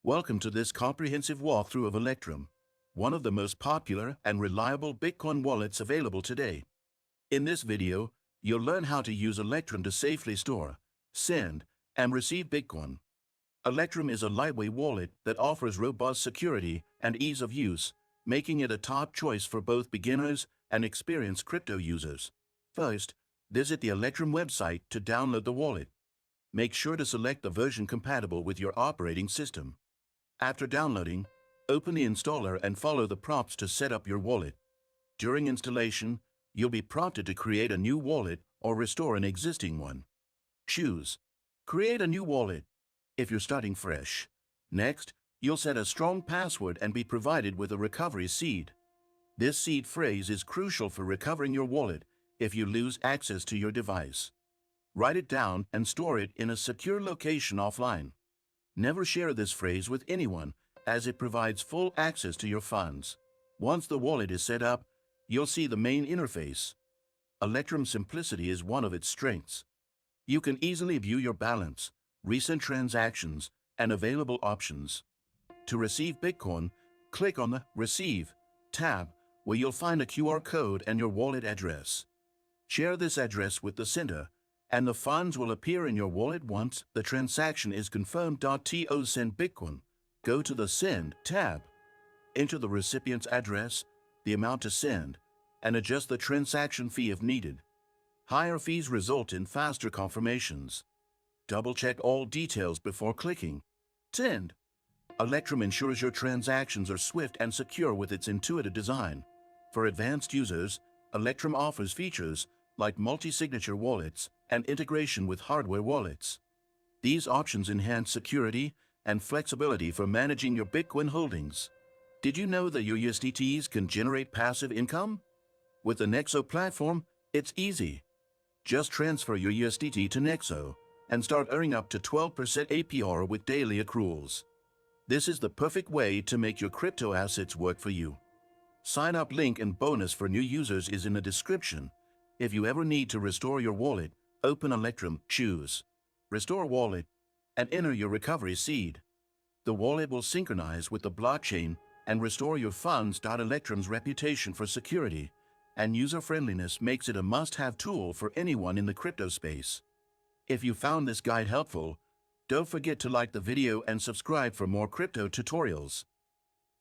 Welcome to this comprehensive walkthrough of Electrum, one of the most popular and reliable Bitcoin wallets available today. In this video, you'll learn how to use Electrum to safely store, send, and receive Bitcoin. Electrum is a lightweight wallet that offers robust security and ease of use, making it a top choice for both beginners and experienced crypto users. First, visit the Electrum website to download the wallet. Make sure to select the version compatible with your operating system. After downloading, open the installer and follow the prompts to set up your wallet. During installation, you'll be prompted to create a new wallet or restore an existing one. Choose Create a new wallet if you're starting fresh. Next, you'll set a strong password and be provided with a recovery seed. This seed phrase is crucial for recovering your wallet if you lose access to your device. Write it down and store it in a secure location offline. Never share this phrase with anyone, as it provides full access to your funds. Once the wallet is set up, you'll see the main interface. Electrum's simplicity is one of its strengths. You can easily view your balance, recent transactions, and available options. To receive Bitcoin, click on the Receive tab, where you'll find a QR code and your wallet address. Share this address with the sender, and the funds will appear in your wallet once the transaction is confirmed. To send Bitcoin, go to the Send tab. Enter the recipient's address, the amount to send, and adjust the transaction fee if needed. Higher fees result in faster confirmations. Double-check all details before clicking Send. Electrum ensures your transactions are swift and secure with its intuitive design. For advanced users, Electrum offers features like multi-signature wallets and integration with hardware wallets. These options enhance security and flexibility for managing your Bitcoin holdings. Did you know that your USDTs can generate passive income? With the Nexo platform, it's easy. Just transfer your USDT to Nexo and start earning up to 12% APR with daily accruals. This is the perfect way to make your crypto assets work for you. Sign up link and bonus for new users is in the description. If you ever need to restore your wallet, open Electrum, choose Restore Wallet, and enter your recovery seed. The wallet will synchronize with the blockchain and restore your funds. Electrum's reputation for security and user-friendliness makes it a must-have tool for anyone in the crypto space. If you found this guide helpful, don't forget to like the video and subscribe for more crypto tutorials.